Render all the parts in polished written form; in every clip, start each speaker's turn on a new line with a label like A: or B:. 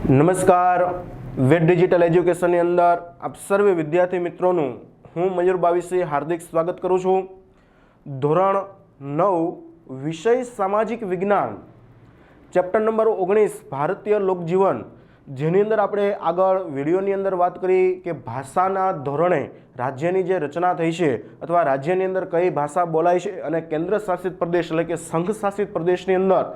A: નમસ્કાર, wet digital એજ્યુકેશનની અંદર આપ સર્વે વિદ્યાર્થી મિત્રોનું હું મયુર બાવીસી હાર્દિક સ્વાગત કરું છું। ધોરણ 9 વિષય સામાજિક વિજ્ઞાન ચેપ્ટર નંબર 19 ભારતીય લોકજીવન, જેની અંદર આપણે આગળ વિડીયોની અંદર વાત કરી કે ભાષાના ધોરણે રાજ્યની જે રચના થઈ છે અથવા રાજ્યની અંદર કઈ ભાષા બોલાય છે અને કેન્દ્ર શાસિત પ્રદેશ એટલે કે સંઘ શાસિત પ્રદેશની અંદર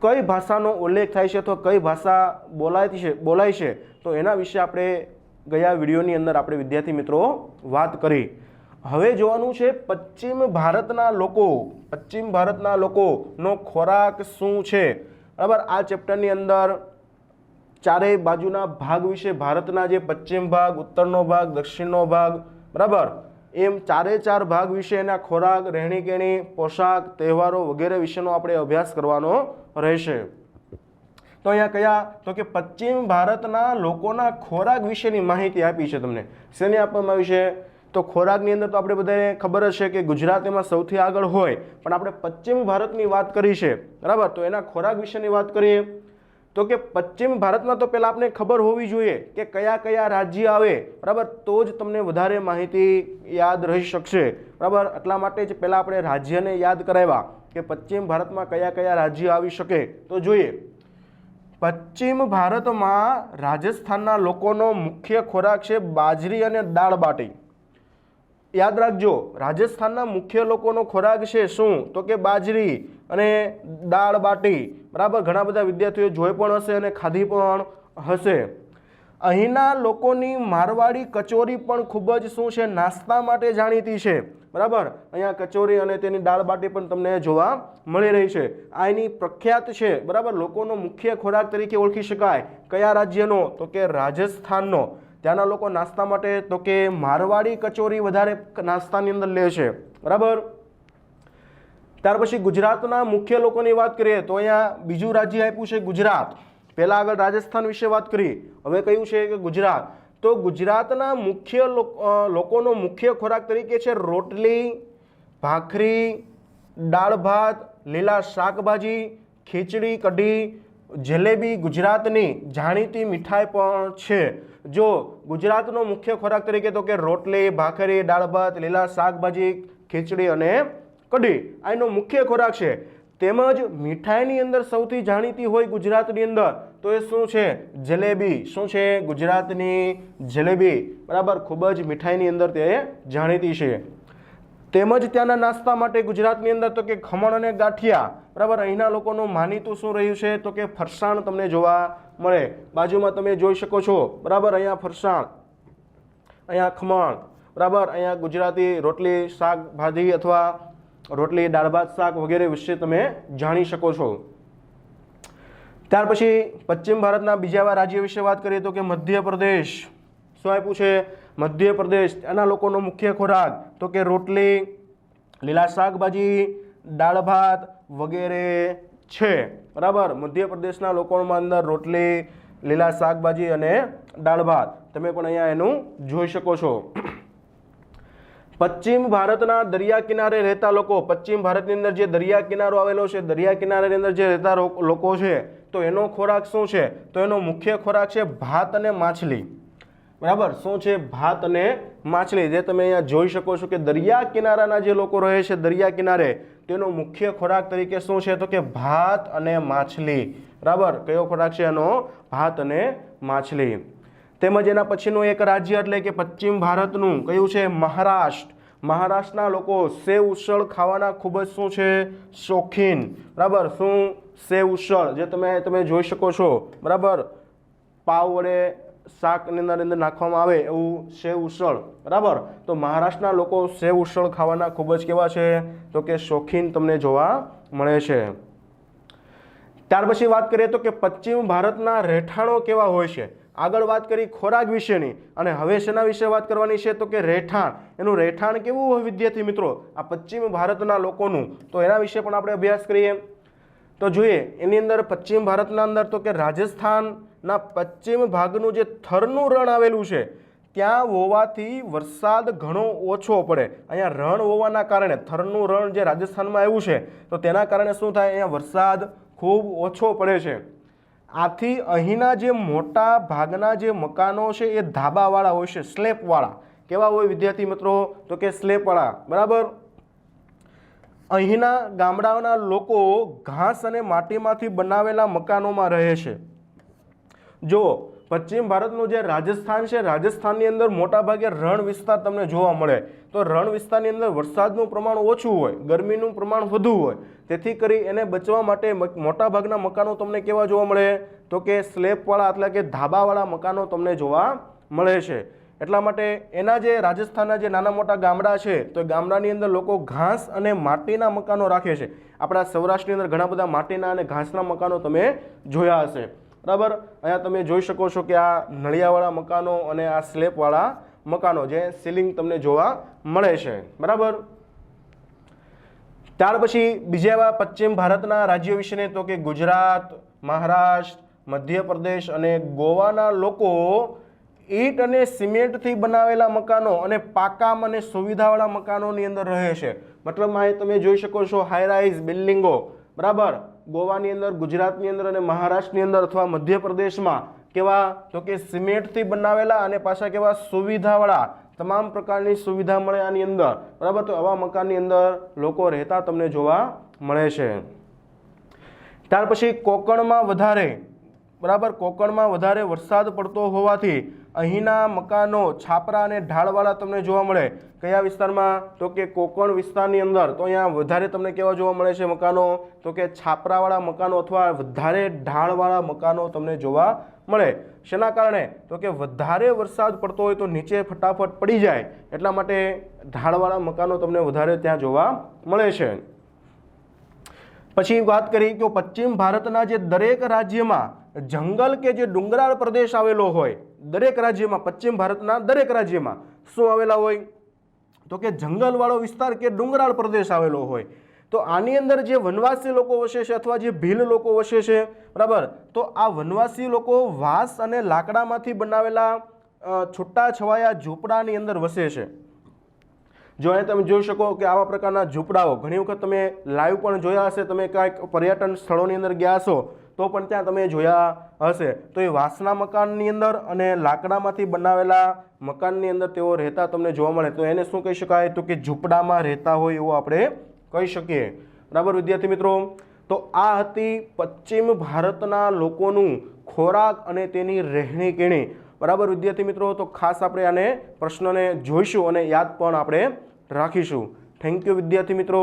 A: કઈ ભાષાનો ઉલ્લેખ થાય છે અથવા કઈ ભાષા બોલાય છે તો એના વિશે આપણે ગયા વિડીયોની અંદર આપણે વિદ્યાર્થી મિત્રો વાત કરી। હવે જોવાનું છે પશ્ચિમ ભારતના લોકોનો ખોરાક શું છે, બરાબર। આ ચેપ્ટરની અંદર ચારેય બાજુના ભાગ વિશે, ભારતના જે પશ્ચિમ ભાગ, ઉત્તરનો ભાગ, દક્ષિણનો ભાગ, બરાબર, એમ ચારે ચાર ભાગ વિશે એના ખોરાક, રહેણી કહેણી, પોશાક, તહેવારો વગેરે વિશેનો આપણે અભ્યાસ કરવાનો રહેશે। તો અહીંયા કયા તો કે પશ્ચિમ ભારતના લોકોના ખોરાક વિશેની માહિતી આપી છે। તમને શેની આપવામાં આવી છે તો ખોરાકની અંદર તો આપણે બધાને ખબર જ છે કે ગુજરાત એમાં સૌથી આગળ હોય, પણ આપણે પશ્ચિમ ભારતની વાત કરી છે, બરાબર। તો એના ખોરાક વિશેની વાત કરીએ તો કે પશ્ચિમ ભારતમાં તો પહેલાં આપણે ખબર હોવી જોઈએ કે કયા કયા રાજ્ય આવે, બરાબર, તો જ તમને વધારે માહિતી યાદ રહી શકશે, બરાબર। એટલા માટે જ પહેલાં આપણે રાજ્યને યાદ કરાવ્યા કે પશ્ચિમ ભારતમાં કયા કયા રાજ્ય આવી શકે। તો જોઈએ, પશ્ચિમ ભારતમાં રાજસ્થાનના લોકોનો મુખ્ય ખોરાક છે બાજરી અને દાળ બાટી। યાદ રાખજો, રાજસ્થાનના મુખ્ય લોકોનો ખોરાક છે શું તો કે બાજરી અને દાળ બાટી, બરાબર। ઘણા બધા વિદ્યાર્થીઓ જોઈ પણ હશે અને ખાધી પણ હશે। અહીંના લોકોની મારવાડી કચોરી પણ ખૂબ જ શું છે, નાસ્તા માટે જાણીતી છે, બરાબર। અહીંયા કચોરી અને તેની દાળ બાટી પણ તમને જોવા મળી રહી છે। આ એની પ્રખ્યાત છે, બરાબર, લોકોનો મુખ્ય ખોરાક તરીકે ઓળખી શકાય। કયા રાજ્યનો તો કે રાજસ્થાનનો। ત્યાંના લોકો નાસ્તા માટે તો કે મારવાડી કચોરી વધારે નાસ્તાની અંદર લે છે, બરાબર। ત્યાર પછી ગુજરાતના મુખ્ય લોકોની વાત કરીએ તો અહીંયા બીજું રાજ્ય આપ્યું છે ગુજરાત। પહેલા આગળ રાજસ્થાન વિશે વાત કરી, હવે કયું છે કે ગુજરાત। તો ગુજરાતના મુખ્ય લોકોનો મુખ્ય ખોરાક તરીકે છે રોટલી, ભાખરી, દાળ ભાત, લીલા શાકભાજી, ખીચડી, કઢી, જલેબી ગુજરાતની જાણીતી મીઠાઈ પણ છે। જો ગુજરાતનો મુખ્ય ખોરાક તરીકે તો કે રોટલી, ભાખરી, દાળ ભાત, લીલા શાકભાજી, ખીચડી અને કઢી આ એનો મુખ્ય ખોરાક છે। તેમજ મીઠાઈની અંદર સૌથી જાણીતી હોય ગુજરાતની અંદર તો એ શું છે, જલેબી। શું છે, ગુજરાતની જલેબી, બરાબર, ખૂબ જ મીઠાઈની અંદર તે જાણીતી છે। તેમજ ત્યાંના નાસ્તા માટે ગુજરાતની અંદર તો કે ખમણ અને ગાંઠિયા, બરાબર। અહીંના લોકોનું માનીતું શું રહ્યું છે તો કે ફરસાણ તમને જોવા મળે। બાજુમાં તમે જોઈ શકો છો, બરાબર, અહીંયા ફરસાણ, અહીંયા ખમણ, બરાબર, અહીંયા ગુજરાતી રોટલી, શાકભાજી અથવા રોટલી, દાળ ભાત, શાક વગેરે વિશે તમે જાણી શકો છો। ત્યાર પછી પશ્ચિમ ભારતના બીજા રાજ્ય વિશે વાત કરીએ તો કે મધ્યપ્રદેશ। શું આપ્યું છે, મધ્યપ્રદેશ। એના લોકોનો મુખ્ય ખોરાક તો કે રોટલી, લીલા શાકભાજી, દાળ ભાત વગેરે છે, બરાબર। મધ્યપ્રદેશના લોકોમાં અંદર રોટલી, લીલા શાકભાજી અને દાળ ભાત તમે પણ અહીંયા એનું જોઈ શકો છો। પશ્ચિમ ભારતના દરિયા કિનારે રહેતા લોકો, પશ્ચિમ ભારતની અંદર જે દરિયા કિનારો આવેલો છે, દરિયા કિનારાની અંદર જે રહેતા લોકો છે તો એનો ખોરાક શું છે તો એનો મુખ્ય ખોરાક છે ભાત અને માછલી, બરાબર। શું છે, ભાત અને માછલી, જે તમે અહીંયા જોઈ શકો છો કે દરિયા કિનારાના જે લોકો રહે છે દરિયા કિનારે તેનો મુખ્ય ખોરાક તરીકે શું છે તો કે ભાત અને માછલી, બરાબર। કયો ખોરાક છે એનો, ભાત અને માછલી। તેમજ એના પછીનું એક રાજ્ય એટલે કે પશ્ચિમ ભારતનું કયું છે, મહારાષ્ટ્ર। મહારાષ્ટ્રના લોકો સેવ ઉસળ ખાવાના ખૂબ જ શું છે, શોખીન, બરાબર। શું, સેવ ઉસળ, જે તમે જોઈ શકો છો, બરાબર, પાવ વડે શાકની અંદર નાખવામાં આવે એવું સેવ ઉસળ, બરાબર। તો મહારાષ્ટ્રના લોકો સેવ ઉસળ ખાવાના ખૂબ જ કેવા છે તો કે શોખીન તમને જોવા મળે છે। ત્યાર પછી વાત કરીએ તો કે પશ્ચિમ ભારતના રહેઠાણો કેવા હોય છે। આગળ વાત કરી ખોરાક વિશેની અને હવે શેના વિશે વાત કરવાની છે તો કે રહેઠાણ। એનું રહેઠાણ કેવું હોય વિદ્યાર્થી મિત્રો આ પશ્ચિમ ભારતના લોકોનું, તો એના વિશે પણ આપણે અભ્યાસ કરીએ। તો જોઈએ એની અંદર પશ્ચિમ ભારતના અંદર તો કે રાજસ્થાનના પશ્ચિમ ભાગનું જે થરનું રણ આવેલું છે ત્યાં હોવાથી વરસાદ ઘણો ઓછો પડે। અહીંયા રણ હોવાના કારણે, થરનું રણ જે રાજસ્થાનમાં આવ્યું છે તો તેના કારણે શું થાય, અહીંયા વરસાદ ખૂબ ઓછો પડે છે। આથી અહીંના જે મોટા ભાગના જે મકાનો છે એ ધાબાવાળા હોય છે, સ્લેપવાળા. કેવા હોય વિદ્યાર્થી મિત્રો? તો કે સ્લેપવાળા. બરાબર. અહીંના ગામડાઓના લોકો ઘાસ અને માટીમાંથી બનાવેલા મકાનોમાં રહે છે. જો પશ્ચિમ ભારતનું જે રાજસ્થાન છે, રાજસ્થાનની અંદર મોટાભાગે રણ વિસ્તાર તમને જોવા મળે. તો રણ વિસ્તારની અંદર વરસાદનું પ્રમાણ ઓછું હોય, ગરમીનું પ્રમાણ વધુ હોય, તેથી કરી એને બચવા માટે મોટાભાગના મકાનો તમને કેવા જોવા મળે? તો કે સ્લેબવાળા એટલે કે ધાબાવાળા મકાનો તમને જોવા મળે છે. એટલા માટે એના જે રાજસ્થાનના જે નાના મોટા ગામડા છે, તો ગામડાની અંદર લોકો ઘાસ અને માટીના મકાનો રાખે છે. આપણા સૌરાષ્ટ્રની અંદર ઘણા બધા માટીના અને ઘાસના મકાનો તમે જોયા હશે. બરાબર. અહીંયા તમે જોઈ શકો છો કે આ નળિયાવાળા મકાનો અને આ સ્લેબવાળા મકાનો જે સીલિંગ તમને જોવા મળે છે. બરાબર. ત્યાર પછી બીજા એવા પશ્ચિમ ભારતના રાજ્યો વિશે તો કે ગુજરાત, મહારાષ્ટ્ર, મધ્યપ્રદેશ અને ગોવાના લોકો ઈંટ અને સિમેન્ટથી બનાવેલા મકાનો અને પાકા અને સુવિધાવાળા મકાનોની અંદર રહે છે. મતલબ તમે જોઈ શકો છો હાઈ-રાઇઝ બિલ્ડિંગો. બરાબર. ગોવાની અંદર, ગુજરાતની અંદર અને મહારાષ્ટ્રની અંદર અથવા મધ્યપ્રદેશમાં કેવા? તો કે સિમેન્ટથી બનાવેલા અને પાછા કેવા? સુવિધાવાળા. તમામ પ્રકારની સુવિધા મળે આની અંદર. બરાબર. તો આવા મકાનની અંદર લોકો રહેતા તમને જોવા મળે છે. ત્યાર પછી કોકણમાં વધારે, બરાબર, કોકણમાં વધારે વરસાદ પડતો હોવાથી અહીંના મકાનો છાપરા અને ઢાળવાળા તમને જોવા મળે. કયા વિસ્તારમાં? તો કે કોકણ વિસ્તારની અંદર. તો અહીંયા વધારે તમને કેવા જોવા મળે છે મકાનો? તો કે છાપરાવાળા મકાનો અથવા વધારે ઢાળવાળા મકાનો તમને જોવા મળે. શેના કારણે? તો કે વધારે વરસાદ પડતો હોય તો નીચે ફટાફટ પડી જાય, એટલા માટે ઢાળવાળા મકાનો તમને વધારે ત્યાં જોવા મળે છે. પછી વાત કરી કે પશ્ચિમ ભારતના જે દરેક રાજ્યમાં જંગલ કે જે ડુંગરાળ પ્રદેશ આવેલો હોય, દરેક રાજ્યમાં, પશ્ચિમ ભારતના દરેક રાજ્યમાં શું આવેલા હોય? તો કે જંગલવાળો વિસ્તાર કે ડુંગરાળ પ્રદેશ આવેલો હોય. તો આની અંદર જે વનવાસી લોકો વસે છે અથવા જે ભીલ લોકો વસે છે, બરાબર, તો આ વનવાસી લોકો વાંસ અને લાકડામાંથી બનાવેલા છૂટા છવાયા ઝૂંપડાની અંદર વસે છે. જો અહીં તમે જોઈ શકો કે આવા પ્રકારના ઝૂંપડાઓ ઘણી વખત તમે લાઈવ પણ જોયા હશે. તમે કાંઈક પર્યટન સ્થળોની અંદર ગયા હશો તો પણ ત્યાં તમે જોયા હશે. તો એ વાંસના મકાનની અંદર અને લાકડામાંથી બનાવેલા મકાનની અંદર તેઓ રહેતા તમને જોવા મળે. તો એને શું કહી શકાય? તો કે ઝૂંપડામાં રહેતા હોય એવું આપણે કહી શકીએ. બરાબર વિદ્યાર્થી મિત્રો. તો આ હતી પશ્ચિમ ભારતના લોકોનું ખોરાક અને તેની રહેણી કહેણી. બરાબર વિદ્યાર્થી મિત્રો. તો ખાસ આપણે આને પ્રશ્નને જોઈશું અને યાદ પણ આપણે રાખીશું. થેન્ક યુ વિદ્યાર્થી મિત્રો.